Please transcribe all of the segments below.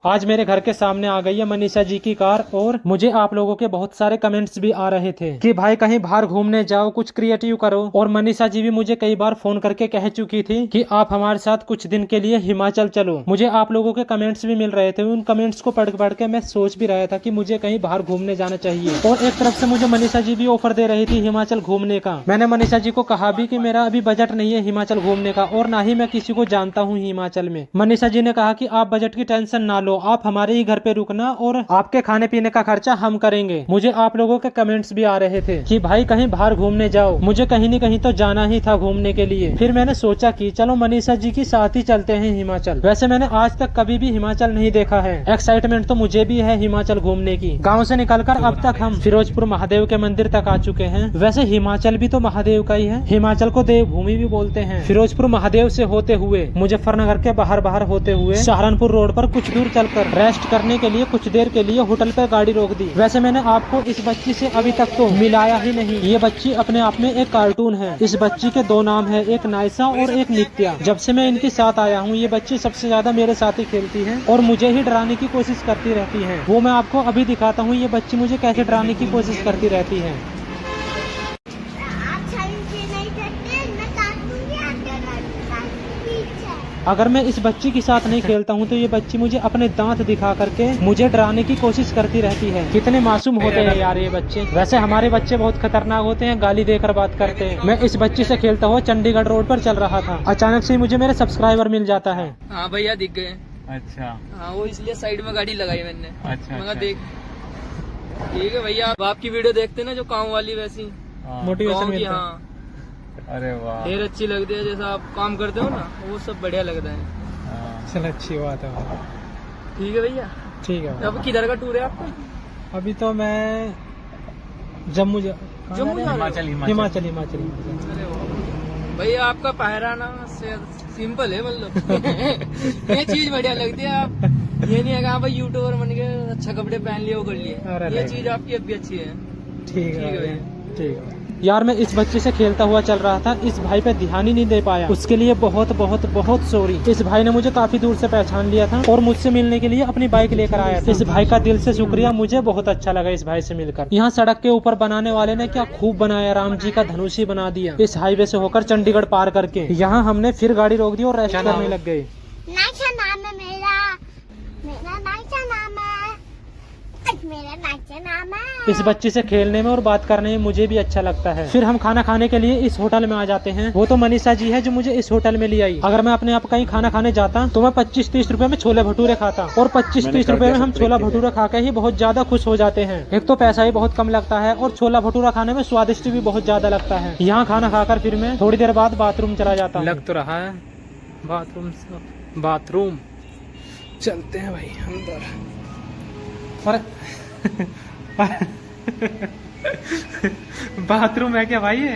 आज मेरे घर के सामने आ गई है मनीषा जी की कार और मुझे आप लोगों के बहुत सारे कमेंट्स भी आ रहे थे कि भाई कहीं बाहर घूमने जाओ, कुछ क्रिएटिव करो। और मनीषा जी भी मुझे कई बार फोन करके कह चुकी थी कि आप हमारे साथ कुछ दिन के लिए हिमाचल चलो। मुझे आप लोगों के कमेंट्स भी मिल रहे थे, उन कमेंट्स को पढ़ के मैं सोच भी रहा था कि मुझे कहीं बाहर घूमने जाना चाहिए। और एक तरफ से मुझे मनीषा जी भी ऑफर दे रही थी हिमाचल घूमने का। मैंने मनीषा जी को कहा भी कि मेरा अभी बजट नहीं है हिमाचल घूमने का और ना ही मैं किसी को जानता हूँ हिमाचल में। मनीषा जी ने कहा कि आप बजट की टेंशन ना लो, आप हमारे ही घर पे रुकना और आपके खाने पीने का खर्चा हम करेंगे। मुझे आप लोगों के कमेंट्स भी आ रहे थे कि भाई कहीं बाहर घूमने जाओ। मुझे कहीं न कहीं तो जाना ही था घूमने के लिए। फिर मैंने सोचा कि चलो मनीषा जी के साथ ही चलते हैं हिमाचल। वैसे मैंने आज तक कभी भी हिमाचल नहीं देखा है, एक्साइटमेंट तो मुझे भी है हिमाचल घूमने की। गाँव से निकलकर अब तक हम फिरोजपुर महादेव के मंदिर तक आ चुके हैं। वैसे हिमाचल भी तो महादेव का ही है, हिमाचल को देवभूमि भी बोलते हैं। फिरोजपुर महादेव से होते हुए मुजफ्फरनगर के बाहर होते हुए सहारनपुर रोड पर कुछ दूर चलकर रेस्ट करने के लिए कुछ देर के लिए होटल पे गाड़ी रोक दी। वैसे मैंने आपको इस बच्ची से अभी तक तो मिलाया ही नहीं। ये बच्ची अपने आप में एक कार्टून है। इस बच्ची के दो नाम है, एक नायसा और एक नित्या। जब से मैं इनके साथ आया हूँ ये बच्ची सबसे ज्यादा मेरे साथ ही खेलती है और मुझे ही डराने की कोशिश करती रहती है। वो मैं आपको अभी दिखाता हूँ ये बच्ची मुझे कैसे डराने की कोशिश करती रहती है। अगर मैं इस बच्ची के साथ नहीं खेलता हूँ तो ये बच्ची मुझे अपने दांत दिखा करके मुझे डराने की कोशिश करती रहती है। कितने मासूम होते हैं यार ये बच्चे। वैसे हमारे बच्चे बहुत खतरनाक होते हैं, गाली देकर बात करते हैं। मैं इस बच्ची से खेलता हुआ चंडीगढ़ रोड पर चल रहा था, अचानक से मुझे मेरे सब्सक्राइबर मिल जाता है। हाँ भैया दिख गए। अच्छा हाँ वो इसलिए साइड में गाड़ी लगाई मैंने। अच्छा, मगर देख ठीक है भैया, आपकी वीडियो देखते ना जो काम वाली वैसी मोटिवेशन गाँव की। मिलता है। हाँ अरे वाह, ढेर अच्छी लगती है, जैसा आप काम करते हो ना वो सब बढ़िया लगता है। चल अच्छी बात है भाई। ठीक है भैया। ठीक है अब किधर का टूर है आपका? अभी तो मैं जम्मू जम्मू जा रहे हो? हिमाचल हिमाचल हिमाचल। अरे वाह भैया, आपका पहराना सिंपल है मतलब ये चीज बढ़िया लगती है। आप ये नहीं है कि हाँ भाई यूट्यूबर बन के अच्छा कपड़े पहन लिए वो कर लिए, ये चीज आपकी अब भी अच्छी है। ठीक है भैया। ठीक है यार। मैं इस बच्चे से खेलता हुआ चल रहा था, इस भाई पे ध्यान ही नहीं दे पाया, उसके लिए बहुत बहुत बहुत सॉरी। इस भाई ने मुझे काफी दूर से पहचान लिया था और मुझसे मिलने के लिए अपनी बाइक लेकर आया था। इस भाई का दिल से शुक्रिया, मुझे बहुत अच्छा लगा इस भाई से मिलकर। यहाँ सड़क के ऊपर बनाने वाले ने क्या खूब बनाया, राम जी का धनुष ही बना दिया इस हाईवे से होकर चंडीगढ़ पार करके। यहाँ हमने फिर गाड़ी रोक दी और रेस्ट करने लग गए। नायसा नाम है मेरा नायसा नाम है, मेरा नायसा नाम है। इस बच्ची से खेलने में और बात करने में मुझे भी अच्छा लगता है। फिर हम खाना खाने के लिए इस होटल में आ जाते हैं। वो तो मनीषा जी है जो मुझे इस होटल में ले आई। अगर मैं अपने आप कहीं खाना खाने जाता तो मैं 25-30 रुपए में छोले भटूरे खाता और 25-30 रुपए में हम छोला भटूरा खा के ही बहुत ज्यादा खुश हो जाते हैं। एक तो पैसा ही बहुत कम लगता है और छोला भटूरा खाने में स्वादिष्ट भी बहुत ज्यादा लगता है। यहाँ खाना खाकर फिर मैं थोड़ी देर बाद बाथरूम चला जाता हूँ। लग तो रहा है बाथरूम चलते हैं भाई अंदर। बाथरूम है क्या भाई ये?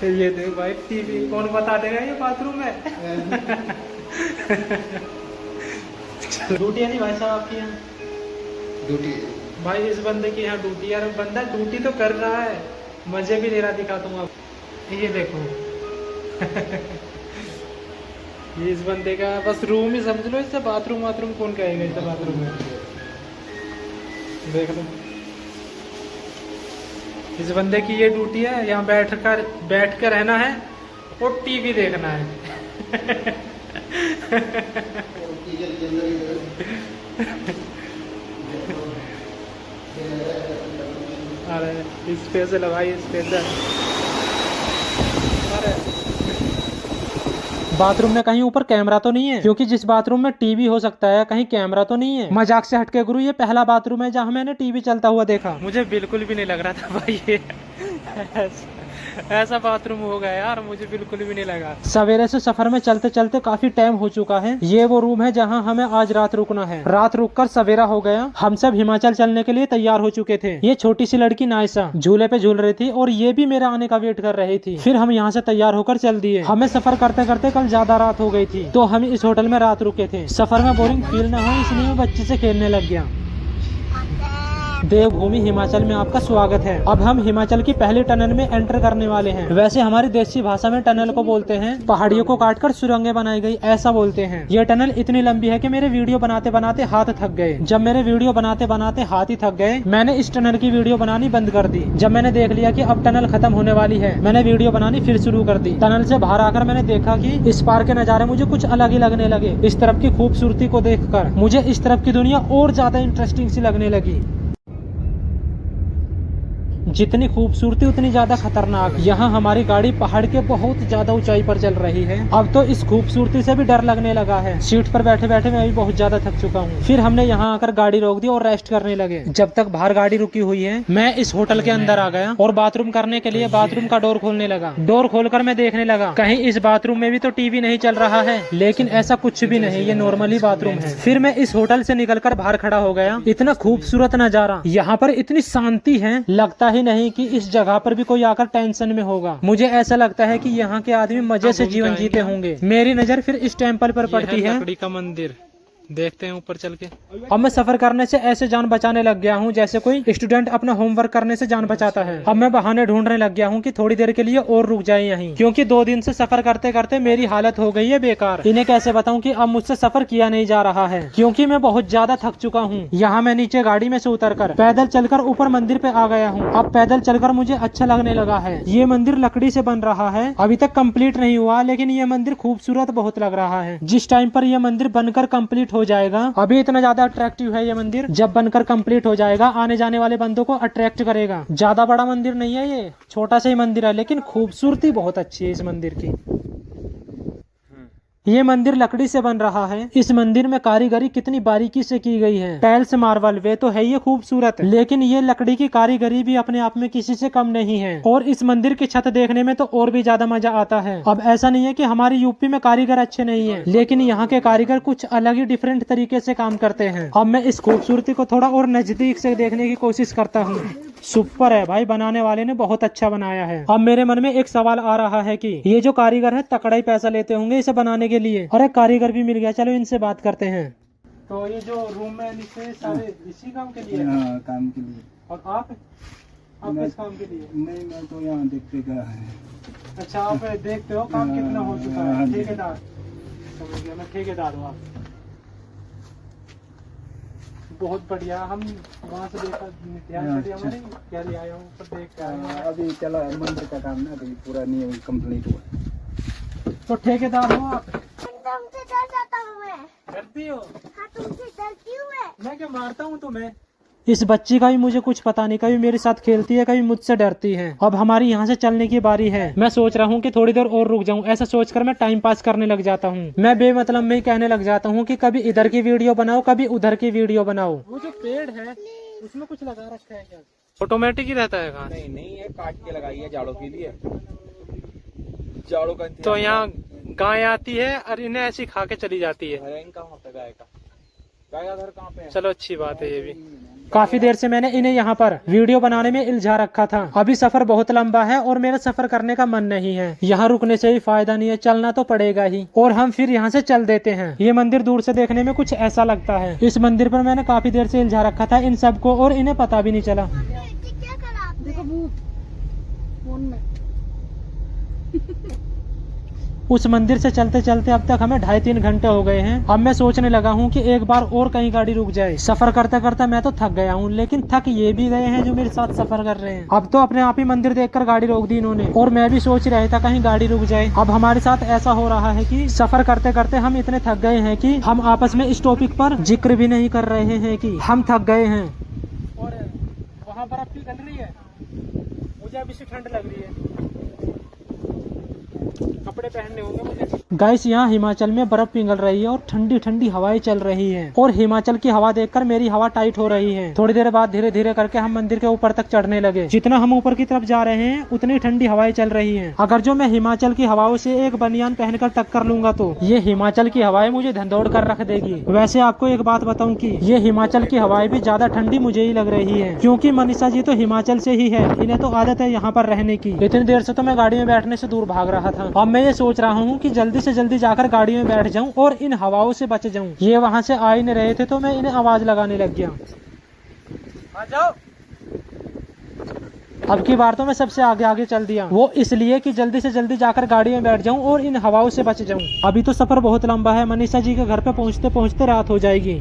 ये देख भाई, टीवी कौन बता देगा ये बाथरूम है। ड्यूटी है नहीं भाई साहब आपकी यहाँ? ड्यूटी भाई इस बंदे की यहाँ ड्यूटी, यार बंदा ड्यूटी तो कर रहा है, मजे भी ले रहा। दिखा दूंगा ये देखो। ये इस बंदे का बस रूम ही समझ लो, इससे बाथरूम कौन कहेगा इसे बाथरूम में। देख लो इस बंदे की ये ड्यूटी है, यहाँ बैठ कर रहना है और टीवी देखना है। अरे स्पेशल है भाई, स्पेशल। अरे बाथरूम में कहीं ऊपर कैमरा तो नहीं है? क्योंकि जिस बाथरूम में टीवी हो सकता है कहीं कैमरा तो नहीं है। मजाक से हटके गुरु, ये पहला बाथरूम है जहाँ मैंने टीवी चलता हुआ देखा। मुझे बिल्कुल भी नहीं लग रहा था भाई ये ऐसा बाथरूम होगा यार, मुझे बिल्कुल भी नहीं लगा। सवेरे से सफर में चलते चलते काफी टाइम हो चुका है। ये वो रूम है जहाँ हमें आज रात रुकना है। रात रुककर सवेरा हो गया, हम सब हिमाचल चलने के लिए तैयार हो चुके थे। ये छोटी सी लड़की नायसा झूले पे झूल रही थी और ये भी मेरे आने का वेट कर रही थी। फिर हम यहाँ से तैयार होकर चल दिए। हमें सफर करते करते कल ज्यादा रात हो गई थी तो हम इस होटल में रात रुके थे। सफर में बोरिंग फील न हो इसलिए मैं बच्चे से खेलने लग गया। देवभूमि हिमाचल में आपका स्वागत है। अब हम हिमाचल की पहली टनल में एंटर करने वाले हैं। वैसे हमारी देसी भाषा में टनल को बोलते हैं पहाड़ियों को काटकर सुरंगें बनाई गई, ऐसा बोलते हैं। यह टनल इतनी लंबी है कि मेरे वीडियो बनाते बनाते हाथ थक गए। जब मेरे वीडियो बनाते बनाते हाथ ही थक गए, मैंने इस टनल की वीडियो बनानी बंद कर दी। जब मैंने देख लिया कि अब टनल खत्म होने वाली है, मैंने वीडियो बनानी फिर शुरू कर दी। टनल से बाहर आकर मैंने देखा कि इस पार के नजारे मुझे कुछ अलग ही लगने लगे। इस तरफ की खूबसूरती को देखकर मुझे इस तरफ की दुनिया और ज्यादा इंटरेस्टिंग सी लगने लगी। जितनी खूबसूरती उतनी ज्यादा खतरनाक। यहाँ हमारी गाड़ी पहाड़ के बहुत ज्यादा ऊंचाई पर चल रही है। अब तो इस खूबसूरती से भी डर लगने लगा है। सीट पर बैठे बैठे मैं भी बहुत ज्यादा थक चुका हूँ। फिर हमने यहाँ आकर गाड़ी रोक दी और रेस्ट करने लगे। जब तक बाहर गाड़ी रुकी हुई है, मैं इस होटल के अंदर आ गया और बाथरूम करने के लिए बाथरूम का डोर खोलने लगा। डोर खोलकर मैं देखने लगा कहीं इस बाथरूम में भी तो टीवी नहीं चल रहा है, लेकिन ऐसा कुछ भी नहीं, ये नॉर्मली बाथरूम है। फिर मैं इस होटल से निकलकर बाहर खड़ा हो गया। इतना खूबसूरत नजारा, यहाँ पर इतनी शांति है, लगता ही नहीं कि इस जगह पर भी कोई आकर टेंशन में होगा। मुझे ऐसा लगता है कि यहाँ के आदमी मजे से जीवन जीते होंगे। मेरी नजर फिर इस टेम्पल पर पड़ती है। लकड़ी का मंदिर देखते हैं ऊपर चल के। अब मैं सफर करने से ऐसे जान बचाने लग गया हूँ जैसे कोई स्टूडेंट अपना होमवर्क करने से जान बचाता है। अब मैं बहाने ढूंढने लग गया हूँ कि थोड़ी देर के लिए और रुक जाए यहीं, क्योंकि 2 दिन से सफर करते करते मेरी हालत हो गई है बेकार। इन्हें कैसे बताऊँ कि अब मुझसे सफर किया नहीं जा रहा है, क्योंकि मैं बहुत ज्यादा थक चुका हूँ। यहाँ मैं नीचे गाड़ी में से उतरकर पैदल चलकर ऊपर मंदिर पे आ गया हूँ। अब पैदल चलकर मुझे अच्छा लगने लगा है। ये मंदिर लकड़ी से बन रहा है, अभी तक कम्प्लीट नहीं हुआ, लेकिन ये मंदिर खूबसूरत बहुत लग रहा है। जिस टाइम पर यह मंदिर बनकर कम्प्लीट हो जाएगा, अभी इतना ज्यादा अट्रैक्टिव है ये मंदिर, जब बनकर कंप्लीट हो जाएगा आने जाने वाले बंदों को अट्रैक्ट करेगा। ज्यादा बड़ा मंदिर नहीं है, ये छोटा सा ही मंदिर है, लेकिन खूबसूरती बहुत अच्छी है इस मंदिर की। ये मंदिर लकड़ी से बन रहा है। इस मंदिर में कारीगरी कितनी बारीकी से की गई है। टाइल्स मार्बल वे तो है ये खूबसूरत, लेकिन ये लकड़ी की कारीगरी भी अपने आप में किसी से कम नहीं है। और इस मंदिर की छत देखने में तो और भी ज्यादा मजा आता है। अब ऐसा नहीं है कि हमारी यूपी में कारीगर अच्छे नहीं है, लेकिन यहाँ के कारीगर कुछ अलग ही डिफरेंट तरीके से काम करते हैं। अब मैं इस खूबसूरती को थोड़ा और नजदीक से देखने की कोशिश करता हूँ। सुपर है भाई, बनाने वाले ने बहुत अच्छा बनाया है। अब मेरे मन में एक सवाल आ रहा है कि ये जो कारीगर है तकड़ा ही पैसा लेते होंगे इसे बनाने के लिए। और एक कारीगर भी मिल गया, चलो इनसे बात करते हैं। तो ये जो रूम में लिखे सारे इसी काम के लिए? हाँ, काम के लिए। और आप किस काम के लिए? नहीं, मैं तो यहाँ देखते गया है। अच्छा, आप देखते हो काम कितना हो चुका है। ठेकेदार, समझ गया, मैं ठेकेदार हूँ। आप बहुत बढ़िया। हम वहाँ से देखा हमारे क्या ले आया हूँ, पर देख के आया। अभी चला मंदिर का काम ना, अभी पूरा नहीं कंप्लीट हुआ। तो ठेकेदार हो आप? तुमसे डर जाता हूँ मैं। डरती हो? हाँ, तुमसे डरती हूँ मैं क्या मारता हूँ तुम्हें? इस बच्ची का भी मुझे कुछ पता नहीं, कभी मेरे साथ खेलती है, कभी मुझसे डरती है। अब हमारी यहाँ से चलने की बारी है। मैं सोच रहा हूँ कि थोड़ी देर और रुक जाऊँ, ऐसा सोचकर मैं टाइम पास करने लग जाता हूँ। मैं बेमतलब में ही कहने लग जाता हूँ कि कभी इधर की वीडियो बनाओ, कभी उधर की वीडियो बनाओ। वो जो पेड़ है उसमें कुछ लगा रखा है क्या? ऑटोमेटिक ही रहता है घास? नहीं, ये काट के लगाई है जाड़ों के लिए। जाड़ों का तो यहाँ गाय आती है और इन्हें ऐसी खा के चली जाती है। गाय का घर कहाँ पे है? चलो अच्छी बात है ये भी। काफी देर से मैंने इन्हें यहाँ पर वीडियो बनाने में इल्झा रखा था। अभी सफर बहुत लंबा है और मेरा सफर करने का मन नहीं है। यहाँ रुकने से ही फायदा नहीं है, चलना तो पड़ेगा ही। और हम फिर यहाँ से चल देते हैं। ये मंदिर दूर से देखने में कुछ ऐसा लगता है। इस मंदिर पर मैंने काफी देर से इल्झा रखा था इन सबको, और इन्हें पता भी नहीं चला। क्या करा आपने? देखो फोन में। उस मंदिर से चलते चलते अब तक हमें 2.5-3 घंटे हो गए हैं। अब मैं सोचने लगा हूँ कि एक बार और कहीं गाड़ी रुक जाए। सफर करते करते मैं तो थक गया हूँ, लेकिन थक ये भी गए हैं जो मेरे साथ सफर कर रहे हैं। अब तो अपने आप ही मंदिर देखकर गाड़ी रोक दी इन्होंने, और मैं भी सोच रहा था कहीं गाड़ी रुक जाए। अब हमारे साथ ऐसा हो रहा है कि सफर करते करते हम इतने थक गए हैं कि हम आपस में इस टॉपिक पर जिक्र भी नहीं कर रहे हैं कि हम थक गए हैं। और वहाँ बर्फ पिघल रही है, मुझे अभी से ठंड लग रही है, कपड़े पहनने होंगे मुझे। गाइस, यहाँ हिमाचल में बर्फ पिघल रही है और ठंडी ठंडी हवाएं चल रही हैं। और हिमाचल की हवा देखकर मेरी हवा टाइट हो रही है। थोड़ी देर बाद धीरे धीरे करके हम मंदिर के ऊपर तक चढ़ने लगे। जितना हम ऊपर की तरफ जा रहे हैं उतनी ठंडी हवाएं चल रही हैं। अगर जो मैं हिमाचल की हवाओं से एक बनियान पहनकर टक्कर लूंगा तो ये हिमाचल की हवाएं मुझे धंधोड़ कर रख देगी। वैसे आपको एक बात बताऊं कि ये हिमाचल की हवाएं भी ज्यादा ठंडी मुझे ही लग रही है, क्योंकि मनीषा जी तो हिमाचल से ही है, इन्हें तो आदत है यहाँ पर रहने की। इतनी देर से तो मैं गाड़ी में बैठने से दूर भाग रहा था। अब मैं ये सोच रहा हूँ कि जल्दी से जल्दी जाकर गाड़ी में बैठ जाऊं और इन हवाओं से बच जाऊं। ये वहां से आ ही नहीं रहे थे तो मैं इन्हें आवाज लगाने लग गया। आ जाओ। अब की बार तो मैं सबसे आगे आगे चल दिया, वो इसलिए कि जल्दी से जल्दी जाकर गाड़ी में बैठ जाऊं और इन हवाओं से बच जाऊं। अभी तो सफर बहुत लंबा है, मनीषा जी के घर पे पहुंचते पहुंचते रात हो जाएगी।